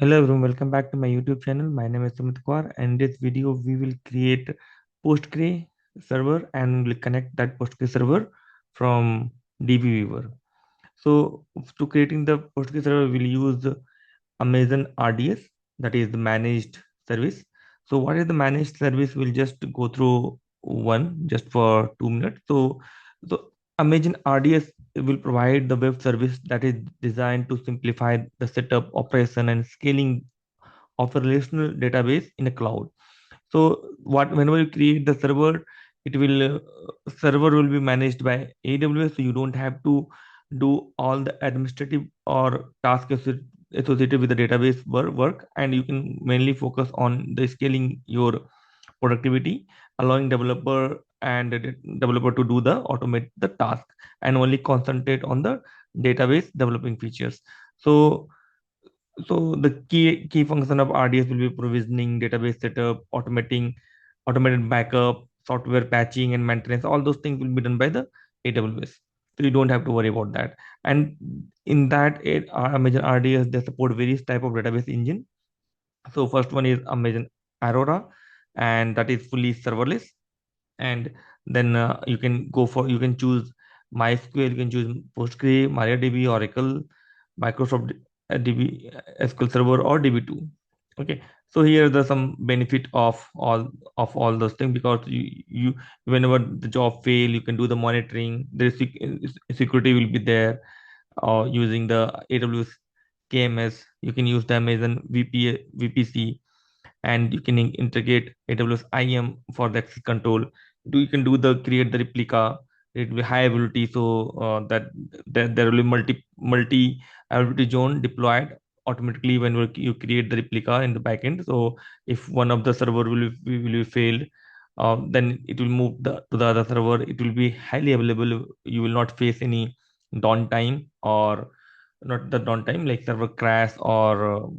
Hello everyone, welcome back to my YouTube channel. My name is Sumit Kaur, and in this video we will create Postgre server and we'll connect that Postgre server from DBeaver. So to creating the Postgre server, we'll use the Amazon RDS, that is the managed service. So what is the managed service? We'll just go through one just for 2 minutes. So Amazon RDS will provide the web service that is designed to simplify the setup, operation, and scaling of a relational database in a cloud. So whenever you create the server, it will server will be managed by AWS. So you don't have to do all the administrative or tasks associated with the database work, and you can mainly focus on the scaling your productivity, allowing developer to do the automate the task and only concentrate on the database developing features. So so the key function of RDS will be provisioning, database setup, automated backup, software patching, and maintenance. All those things will be done by the AWS. So you don't have to worry about that. And in that, Amazon RDS they support various type of database engine. So first one is Amazon Aurora, and that is fully serverless. And then you can choose MySQL, you can choose PostgreSQL, MariaDB, Oracle, Microsoft DB SQL Server, or DB2. Okay, so here are the some benefit of all those things, because you whenever the job fail, you can do the monitoring. Security will be there. Using the AWS KMS, you can use the Amazon VPC, and you can integrate AWS IAM for the access control. You can do the create the replica. It will be high availability, so there will be multi availability zone deployed automatically when you create the replica in the backend. So if one of the server will be failed, then it will move to the other server. It will be highly available. You will not face any downtime, or not the downtime like server crash, or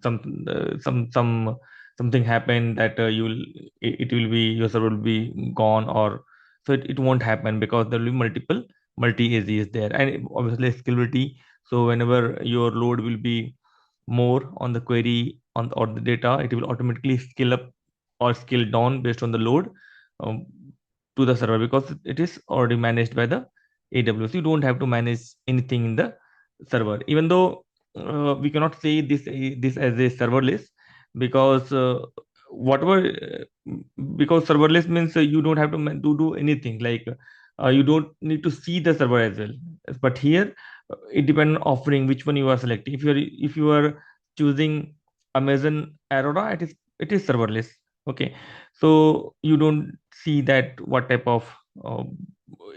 some something happen that it will be your server will be gone, or so it won't happen, because there will be multi AZ is there, and obviously scalability. So whenever your load will be more on the query on or the data, it will automatically scale up or scale down based on the load, um, to the server, because it is already managed by the AWS. You don't have to manage anything in the server, even though we cannot say this as a serverless, because whatever because serverless means you don't have to do anything, like you don't need to see the server as well. But here it depends on offering which one you are selecting. If you are choosing Amazon Aurora, it is serverless. Okay, so you don't see that what type of uh,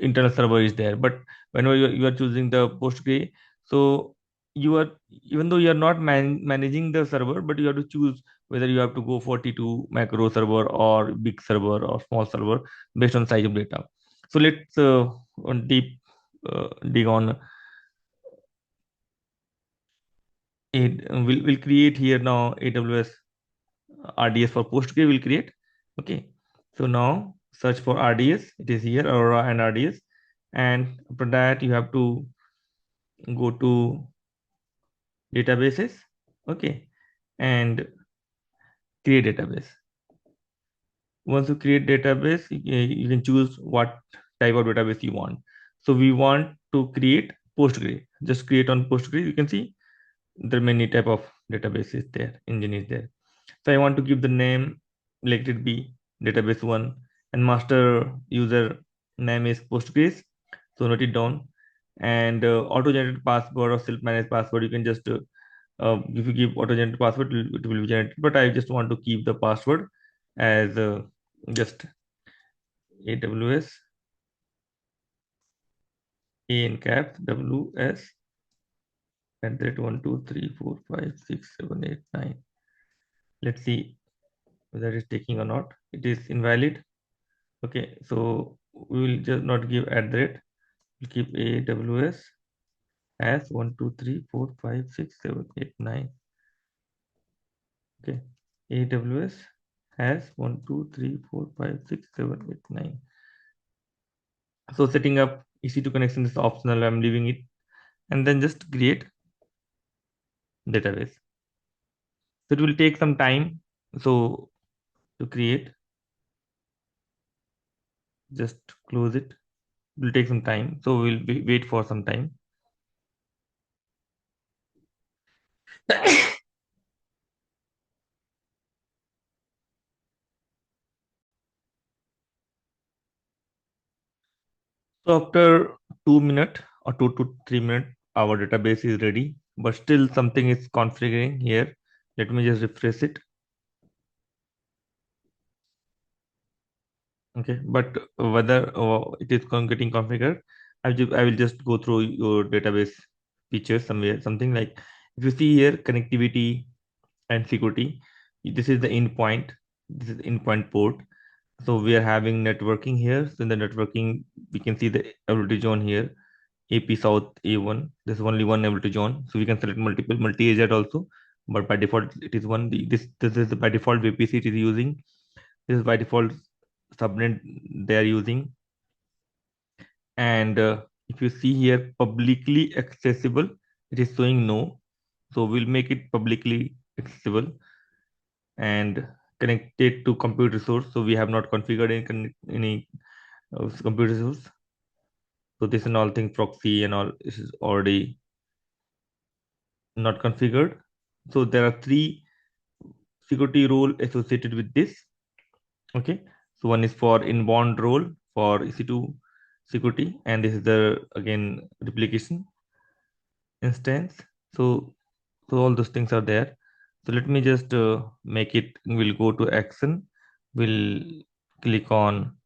internal server is there. But whenever you are choosing the Postgre, so you are, even though you are not managing the server, but you have to choose whether you have to go 42 macro server or big server or small server based on size of data. So let's on deep dig on it. We'll create here now AWS RDS for Postgre will create. Okay, so now search for RDS. It is here, Aurora and RDS. And after that, you have to go to databases. Okay, and create database. Once you create database, you can choose what type of database you want. So we want to create Postgre. Just create on Postgre. You can see there are many type of databases there, engine is there. So I want to give the name, let it be database one, and master user name is Postgres. So note it down. And auto-generated password or self-managed password, you can just if you give auto-generated password, it will be generated. But I just want to keep the password as just AWS A in caps WS at that 1 2 3 4 5 6 7 8 9. Let's see whether it's taking or not. It is invalid. Okay, so we will just not give at the rate. We'll keep AWS as 1 2 3 4 5 6 7 8 9. Okay, AWS has 1 2 3 4 5 6 7 8 9. So setting up EC2 connection is optional. I'm leaving it, and then just create database. So it will take some time. So to create, just close it. It will take some time. So we'll wait for some time. So after 2 minutes or 2 to 3 minutes, our database is ready, but still something is configuring here. Let me just refresh it. Okay, but whether it is getting configured, I will just go through your database features somewhere. Something like if you see here connectivity and security, this is the endpoint. This is endpoint port. So we are having networking here. So in the networking, we can see the ability zone here. AP South A1. There's only one ability zone. So we can select multiple multi-agent also. But by default, it is one. This is by default VPC it is using. This is by default subnet they are using. And if you see here publicly accessible, it is showing no. So we'll make it publicly accessible and connected to compute resource. So we have not configured any compute resource. So this and all things proxy and all this is already not configured. So there are three security role associated with this. Okay. So one is for inbound role for EC2 security, and this is the again replication instance. So all those things are there. So let me just make it. We'll go to action. We'll click on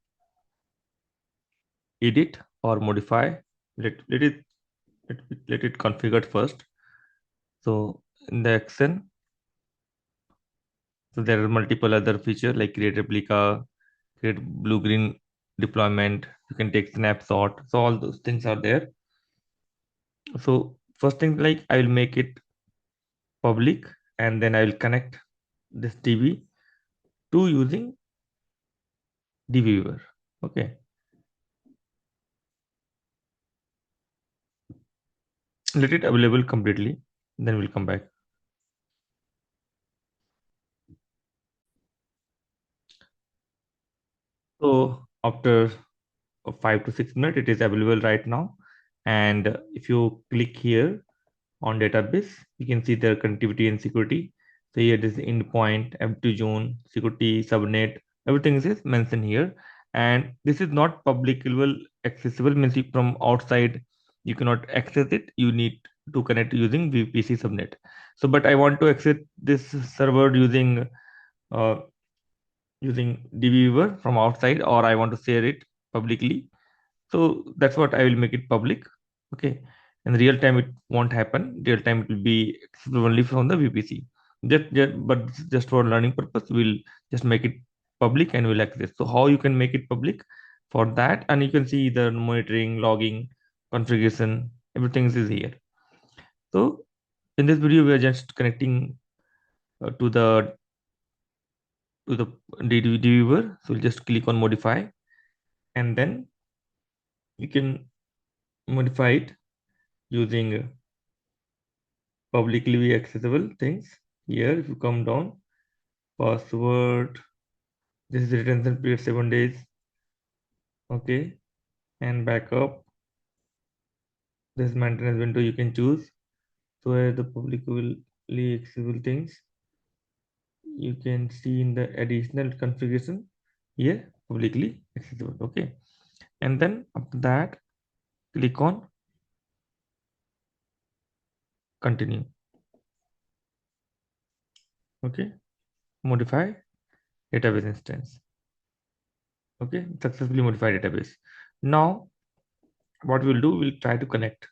edit or modify. Let it configured first. So in the action, so there are multiple other features like create replica, create blue green deployment. You can take snapshot. So all those things are there. So first thing, like I will make it public, and then I will connect this DB to using DBeaver. Okay. Let it available completely. Then we'll come back. So after 5 to 6 minutes, it is available right now. And if you click here on database, you can see their connectivity and security. So here this endpoint, empty zone, security, subnet, everything is mentioned here. And this is not publicly accessible, means from outside you cannot access it. You need to connect using VPC subnet. So, but I want to access this server uh, using DBeaver from outside, or I want to share it publicly. So that's what I will make it public. Okay. In real time, it won't happen. Real time, it will be accessible only from the VPC. But just for learning purpose, we'll just make it public and we'll access. So how you can make it public for that, and you can see the monitoring, logging, configuration, everything is here. So in this video, we are just connecting to the DBeaver. So we'll just click on modify, and then you can modify it using publicly accessible things. Here, if you come down, password, this is retention period 7 days. Okay, and backup. This maintenance window you can choose. So where the publicly accessible things you can see in the additional configuration here, publicly accessible. Okay, and then after that, click on continue. Okay, modify database instance. Okay, successfully modified database. Now what we'll do, we'll try to connect.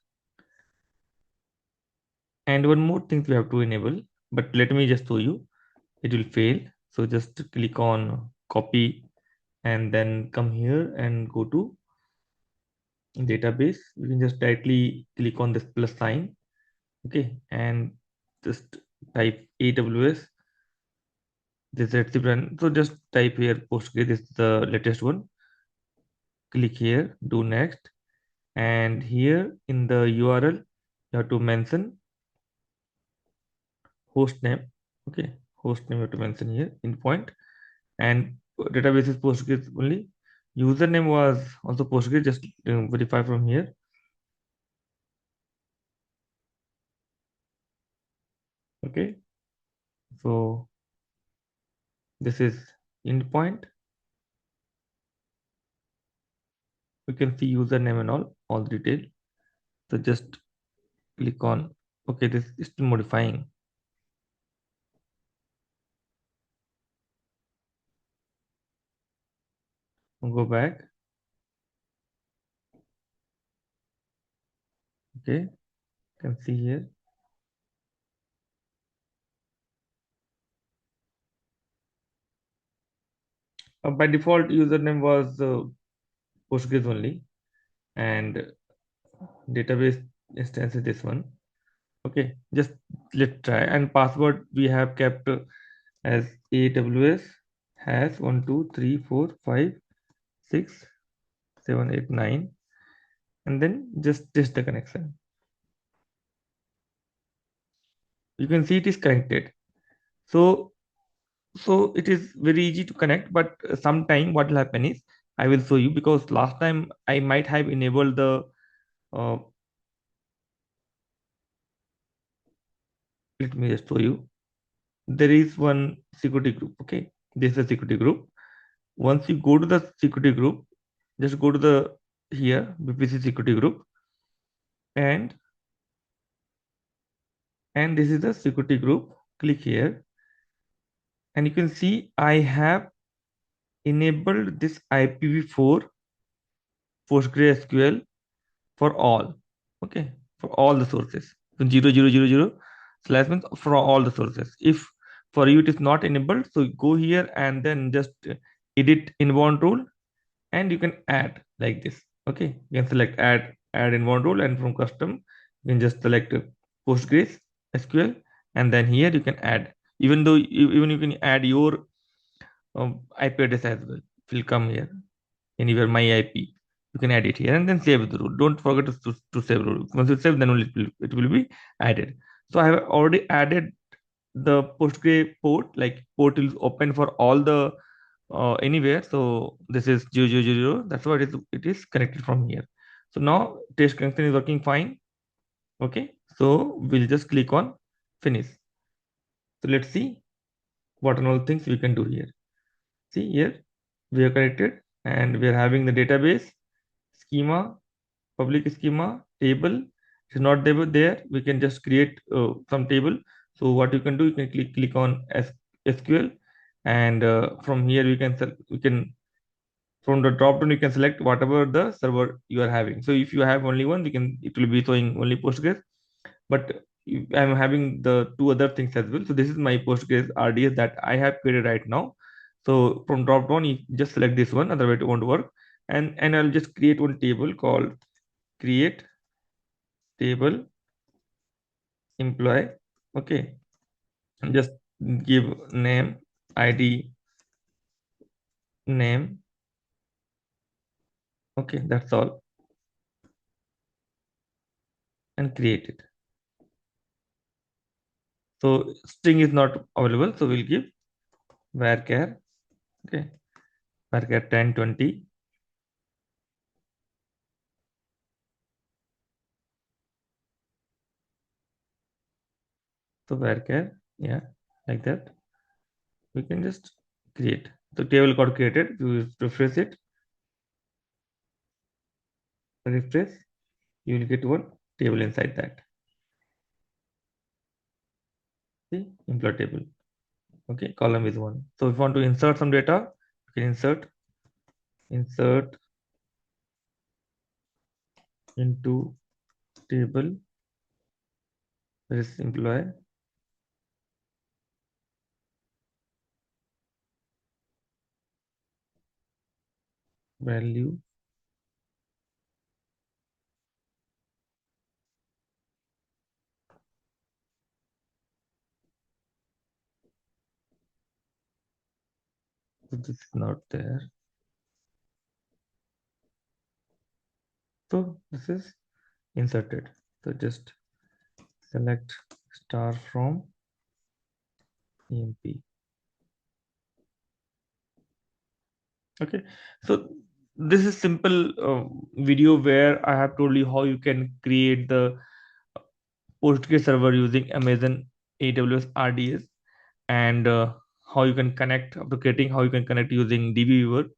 And one more thing we have to enable, but let me just show you. It will fail. So just click on copy and then come here and go to database. You can just directly click on this plus sign. Okay, and just type AWS. This is active run. So just type here Postgre. This is the latest one. Click here, do next, and here in the URL you have to mention host name. Okay, host name you have to mention here, endpoint, and database is Postgres only. Username was also Postgres, just verify from here. Okay, so this is endpoint. We can see username and all the detail. So just click on, okay, this is still modifying. Go back. Okay, you can see here. By default, username was Postgres only, and database instance is this one. Okay, just let's try. And password we have kept as AWS has 1 2 3 4 5 6 7 8 9, and then just test the connection. You can see it is connected. So it is very easy to connect, but sometime what will happen is I will show you, because last time I might have enabled the uh, let me just show you. There is one security group. Okay, this is a security group. Once you go to the security group, just go to the here BPC security group, and this is the security group. Click here, and you can see I have enabled this IPv4 PostgreSQL for all. Okay, for all the sources. So 0000 slash means for all the sources. If for you it is not enabled, so go here and then just edit inbound rule, and you can add like this. Okay, you can select add inbound rule, and from custom you can just select Postgres SQL, and then here you can add. Even though even you can add your IP address as well. It will come here anywhere my IP. You can add it here and then save the rule. Don't forget to save rule. Once you save, then only it will be added. So I have already added the Postgre port, like port is open for all the anywhere. So this is 000. That's why it is connected from here. So now test connection is working fine. Okay, so we'll just click on finish. So let's see what and all things we can do here. See here, we are connected and we are having the database schema, public schema, table. If it's not there, we can just create some table. So what you can do, you can click on SQL, and from here we can from the drop down you can select whatever the server you are having. So if you have only one, it will be showing only Postgres, but I'm having the two other things as well. So this is my Postgres RDS that I have created right now. So from drop down, you just select this one, otherwise it won't work. And I'll just create one table called create table employee. Okay, and just give name, ID, name. Okay, that's all, and create it. So string is not available, so we'll give varchar. Okay, varchar 1020. So varchar, yeah, like that. We can just create. The table got created. You refresh it, refresh. You will get one table inside that. See, employee table. Okay, column is one. So if you want to insert some data, you can insert into table. There is employee value. So this is not there. So this is inserted. So just select star from EMP. Okay, so this is simple video where I have told you how you can create the Postgres server using Amazon AWS RDS, and how you can connect after creating, how you can connect using DBeaver.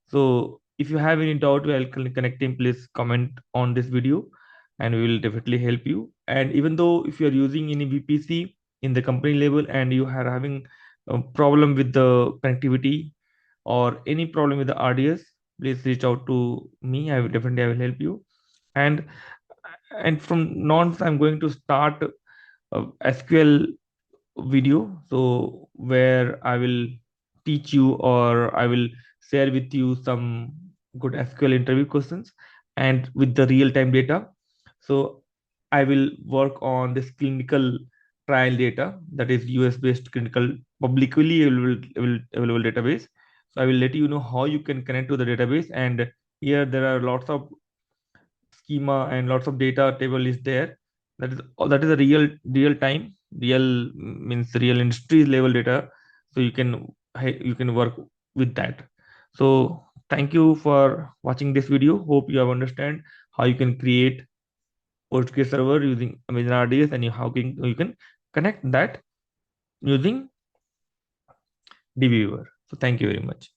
So if you have any doubt while connecting, please comment on this video and we will definitely help you. And even though if you are using any VPC in the company level and you are having a problem with the connectivity or any problem with the RDS, please reach out to me. I will help you. And from now on, I'm going to start SQL video, so where I will teach you or I will share with you some good SQL interview questions and with the real time data. So I will work on this clinical trial data, that is US based clinical publicly available database. So I will let you know how you can connect to the database, and here there are lots of schema and lots of data table is there. That is a real time, means real industry level data. So you can work with that. So thank you for watching this video. Hope you have understand how you can create Postgres server using Amazon RDS, and how you can connect that using DBeaver. So thank you very much.